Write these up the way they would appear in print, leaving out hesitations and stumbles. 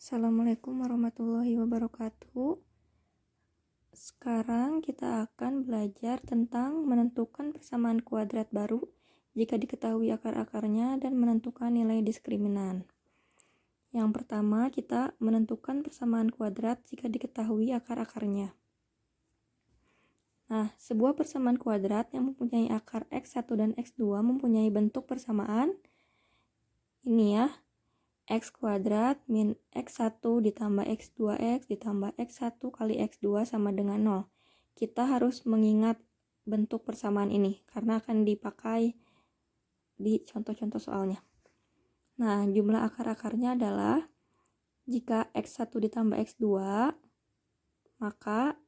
Assalamualaikum warahmatullahi wabarakatuh. Sekarang kita akan belajar tentang menentukan persamaan kuadrat baru jika diketahui akar-akarnya dan menentukan nilai diskriminan. Yang pertama, kita menentukan persamaan kuadrat jika diketahui akar-akarnya. Nah, sebuah persamaan kuadrat yang mempunyai akar X1 dan X2 mempunyai bentuk persamaan ini ya. X kuadrat min X1 ditambah X2X ditambah X1 kali X2 sama dengan 0. Kita harus mengingat bentuk persamaan ini karena akan dipakai di contoh-contoh soalnya. Nah, jumlah akar-akarnya adalah jika X1 ditambah X2, maka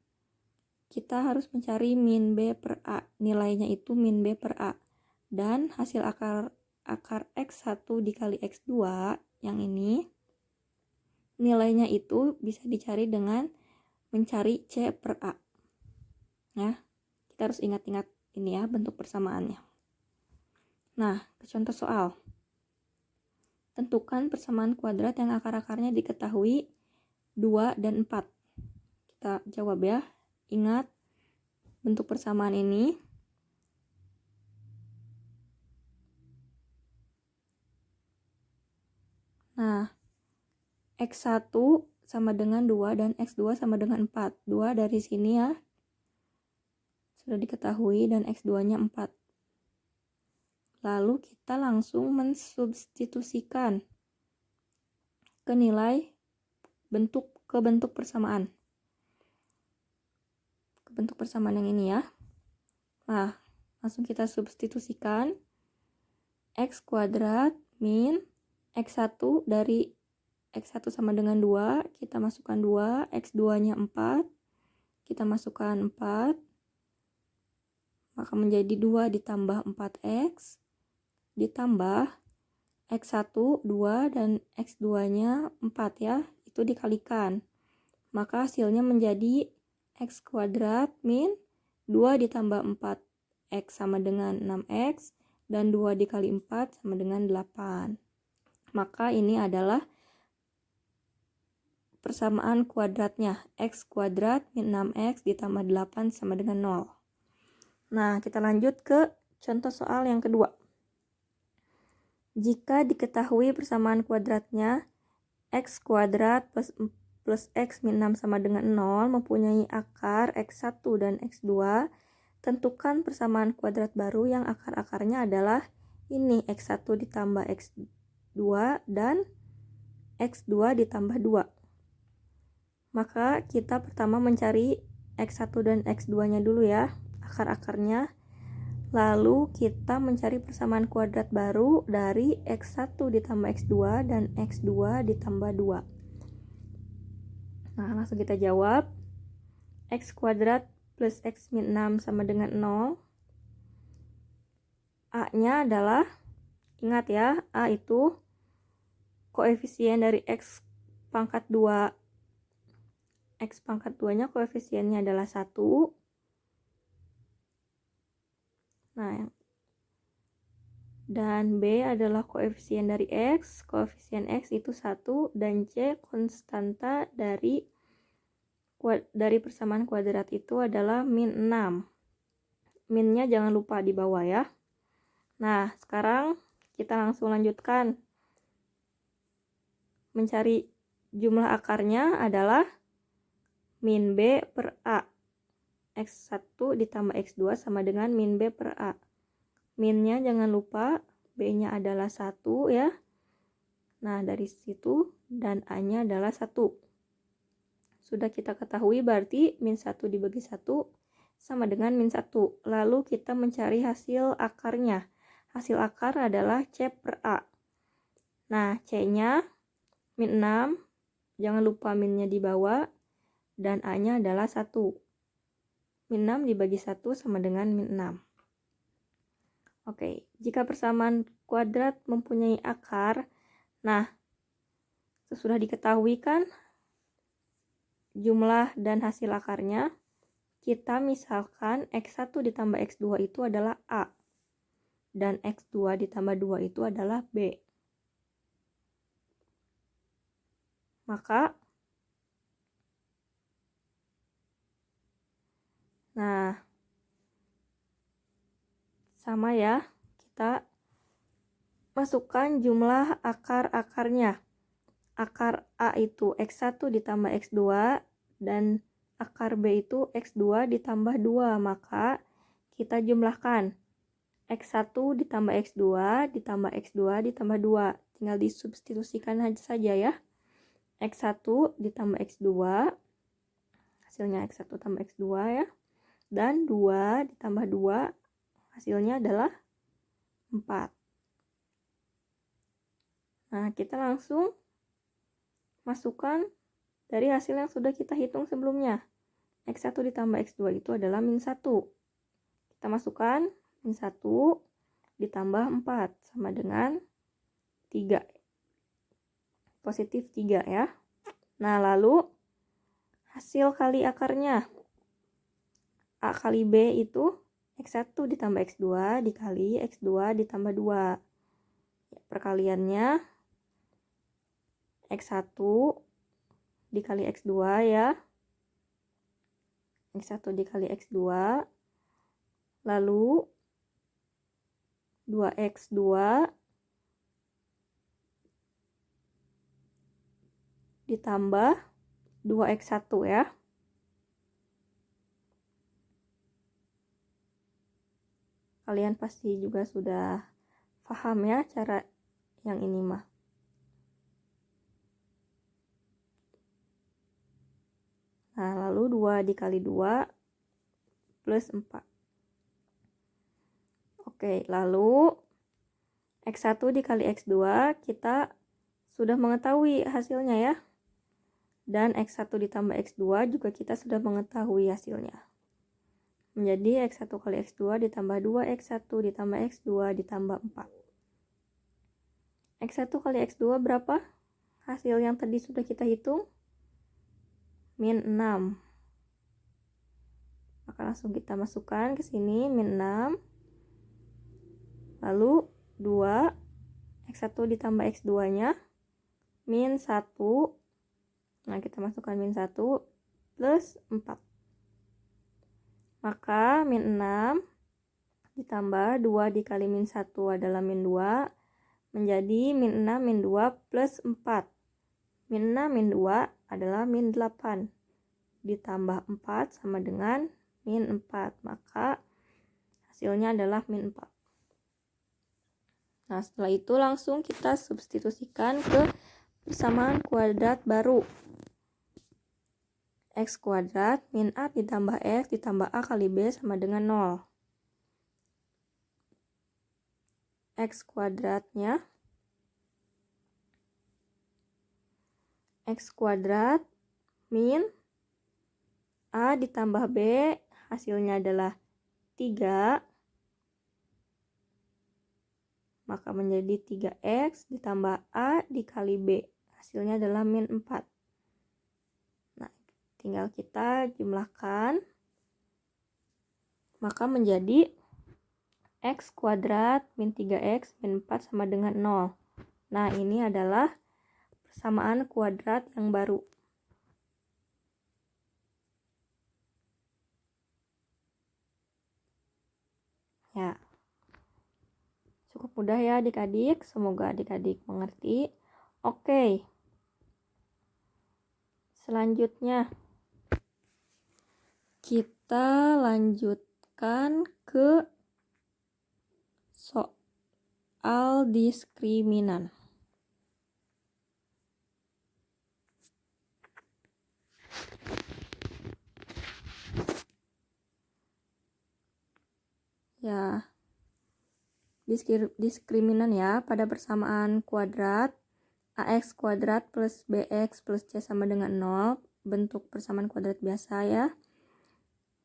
kita harus mencari min B per A. Nilainya itu min B per A. Dan hasil akar X1 dikali X2 yang ini nilainya itu bisa dicari dengan mencari C per A ya. Kita harus ingat-ingat ini ya bentuk persamaannya. Nah, ke contoh soal. Tentukan persamaan kuadrat yang akar-akarnya diketahui 2 dan 4. Kita jawab ya. Ingat bentuk persamaan ini. Nah, X1 sama dengan 2 dan X2 sama dengan 4. 2 dari sini ya. Sudah diketahui dan X2-nya 4. Lalu kita langsung mensubstitusikan ke nilai bentuk persamaan. Ke bentuk persamaan yang ini ya. Nah, langsung kita substitusikan X kuadrat min X1 dari X1 sama dengan 2, kita masukkan 2, X2-nya 4, kita masukkan 4, maka menjadi 2 ditambah 4X, ditambah X1, 2, dan X2-nya 4 ya, itu dikalikan. Maka hasilnya menjadi X kuadrat min 2 ditambah 4X sama dengan 6X, dan 2 dikali 4 sama dengan 8. Maka ini adalah persamaan kuadratnya. X kuadrat min 6X ditambah 8 sama dengan 0. Nah, kita lanjut ke contoh soal yang kedua. Jika diketahui persamaan kuadratnya X kuadrat plus X min 6 sama dengan 0 mempunyai akar X1 dan X2, tentukan persamaan kuadrat baru yang akar-akarnya adalah ini X1 ditambah X2 dan X2 ditambah 2. Maka kita pertama mencari X1 dan X2-nya dulu ya, akar-akarnya. Lalu kita mencari persamaan kuadrat baru dari X1 ditambah X2 dan X2 ditambah 2. Nah, langsung kita jawab. X kuadrat plus X min 6 sama dengan 0. A-nya adalah, ingat ya, A itu koefisien dari X pangkat 2. X pangkat 2-nya koefisiennya adalah 1. Nah, dan B adalah koefisien dari X. Koefisien X itu 1 dan C konstanta dari persamaan kuadrat itu adalah min 6. Minnya jangan lupa di bawah ya. Nah, sekarang kita langsung lanjutkan. Mencari jumlah akarnya adalah min B per A. X1 ditambah X2 sama dengan min B per A. Minnya jangan lupa, B-nya adalah 1 ya. Nah, dari situ dan A-nya adalah 1. Sudah kita ketahui berarti min 1 dibagi 1 sama dengan min 1. Lalu kita mencari hasil akarnya. Hasil akar adalah C per A. Nah, C-nya min 6. Jangan lupa minnya di bawah. Dan A-nya adalah 1. Min 6 dibagi 1 sama dengan min 6. Oke, jika persamaan kuadrat mempunyai akar, nah, sesudah diketahui kan jumlah dan hasil akarnya, kita misalkan X1 ditambah X2 itu adalah A, dan X2 ditambah 2 itu adalah B. Maka nah sama ya, kita masukkan jumlah akar-akarnya. Akar A itu X1 ditambah X2 dan akar B itu X2 ditambah 2. Maka kita jumlahkan X1 ditambah X2 ditambah X2 ditambah 2. Tinggal disubstitusikan saja ya. X1 ditambah X2, hasilnya X1 tambah X2 ya. Dan 2 ditambah 2, hasilnya adalah 4. Nah, kita langsung masukkan dari hasil yang sudah kita hitung sebelumnya. X1 ditambah X2 itu adalah min 1. Kita masukkan min 1 ditambah 4 sama dengan 3. Positif 3 ya. Nah, lalu hasil kali akarnya. A kali B itu X1 ditambah X2 dikali X2 ditambah 2. Perkaliannya X1 dikali X2 ya. X1 dikali X2. Lalu 2X2 ditambah 2X1 ya. Kalian pasti juga sudah paham ya cara yang ini mah. Nah, lalu 2 dikali 2 plus 4. Oke, lalu X1 dikali X2 kita sudah mengetahui hasilnya ya. Dan X1 ditambah X2 juga kita sudah mengetahui hasilnya. Menjadi X1 kali X2 ditambah 2X1 ditambah X2 ditambah 4. X1 kali X2 berapa? Hasil yang tadi sudah kita hitung min 6. Maka langsung kita masukkan ke sini min 6. Lalu 2 X1 ditambah X2 nya min 1. Nah, kita masukkan min 1 plus 4. Maka min 6 ditambah 2 dikali min 1 adalah min 2. Menjadi min 6 min 2 plus 4. Min 6 min 2 adalah min 8. Ditambah 4 sama dengan min 4. Maka hasilnya adalah min 4. Nah, setelah itu langsung kita substitusikan ke persamaan kuadrat baru. X kuadrat min A ditambah X ditambah A kali B sama dengan 0. X kuadratnya X kuadrat min A ditambah B, hasilnya adalah 3. Maka menjadi 3X ditambah A dikali B. Hasilnya adalah min 4. Nah, tinggal kita jumlahkan. Maka menjadi X kuadrat min 3X min 4 sama dengan 0. Nah, ini adalah persamaan kuadrat yang baru. Ya. Cukup mudah ya adik-adik. Semoga adik-adik mengerti. Oke. Selanjutnya kita lanjutkan ke soal diskriminan. Ya, diskriminan ya, pada persamaan kuadrat AX kuadrat plus BX plus C sama dengan 0, bentuk persamaan kuadrat biasa ya.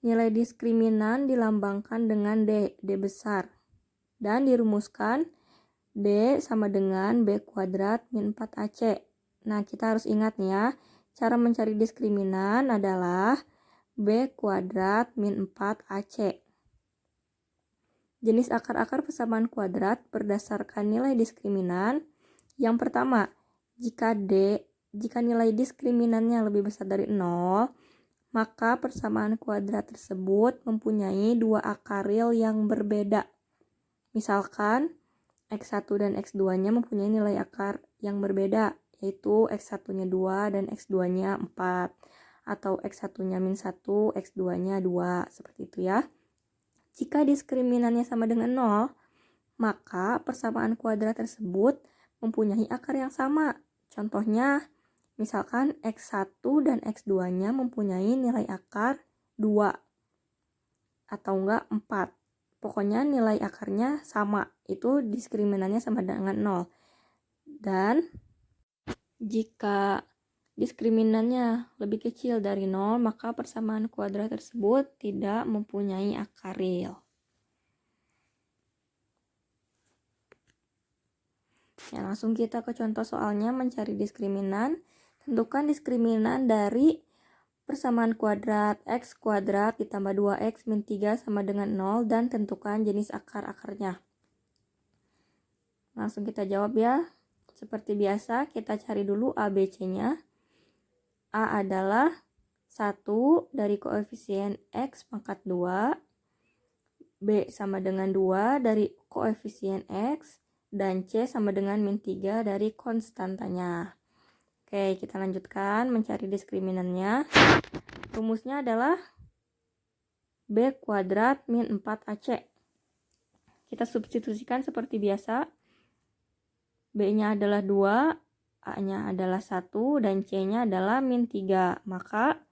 Nilai diskriminan dilambangkan dengan D besar. Dan dirumuskan D sama dengan B kuadrat min 4AC. Nah, kita harus ingat nih ya, cara mencari diskriminan adalah B kuadrat min 4AC. Jenis akar-akar persamaan kuadrat berdasarkan nilai diskriminan. Yang pertama, jika D jika nilai diskriminannya lebih besar dari 0, maka persamaan kuadrat tersebut mempunyai dua akaril yang berbeda. Misalkan X1 dan X2-nya mempunyai nilai akar yang berbeda, yaitu X1-nya 2 dan X2-nya 4. Atau X1-nya -1, X2-nya 2, seperti itu ya. Jika diskriminannya sama dengan 0, maka persamaan kuadrat tersebut mempunyai akar yang sama. Contohnya, misalkan X1 dan X2-nya mempunyai nilai akar 2 atau enggak 4. Pokoknya nilai akarnya sama, itu diskriminannya sama dengan 0. Dan jika diskriminannya lebih kecil dari 0, maka persamaan kuadrat tersebut tidak mempunyai akaril. Ya, langsung kita ke contoh soalnya mencari diskriminan. Tentukan diskriminan dari persamaan kuadrat X kuadrat ditambah 2X min 3 sama dengan 0 dan tentukan jenis akar-akarnya. Langsung kita jawab ya. Seperti biasa, kita cari dulu A, B, C-nya. A adalah 1 dari koefisien X pangkat 2. B sama dengan 2 dari koefisien X. Dan C sama dengan min 3 dari konstantanya. Oke, kita lanjutkan mencari diskriminannya. Rumusnya adalah B kuadrat min 4AC. Kita substitusikan seperti biasa. B-nya adalah 2, A-nya adalah 1, dan C-nya adalah min 3. Maka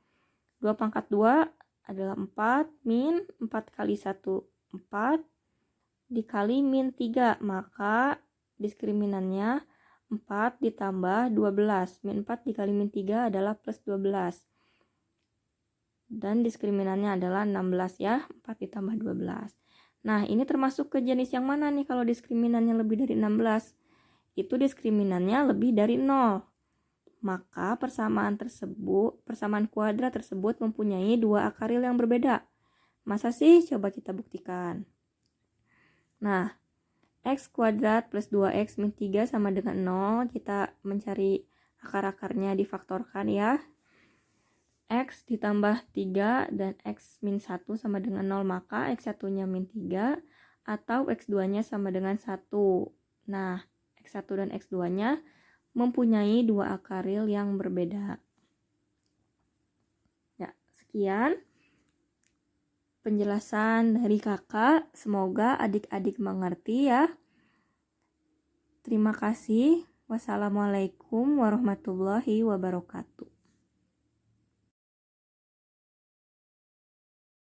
2 pangkat 2 adalah 4, min 4 kali 1, 4, dikali min 3. Maka diskriminannya 4 ditambah 12. Min 4 dikali min 3 adalah plus 12. Dan diskriminannya adalah 16 ya, 4 ditambah 12. Nah, ini termasuk ke jenis yang mana nih kalau diskriminannya lebih dari 16? Itu diskriminannya lebih dari 0. Maka persamaan kuadrat tersebut mempunyai dua akaril yang berbeda. Masa sih? Coba kita buktikan. Nah, X kuadrat plus 2X min 3 sama dengan 0. Kita mencari akar-akarnya difaktorkan ya. X ditambah 3 dan X min 1 sama dengan 0, maka X1-nya min 3 atau X2-nya sama dengan 1. Nah, X1 dan X2-nya mempunyai dua akaril yang berbeda. Ya, sekian penjelasan dari kakak. Semoga adik-adik mengerti ya. Terima kasih. Wassalamualaikum warahmatullahi wabarakatuh.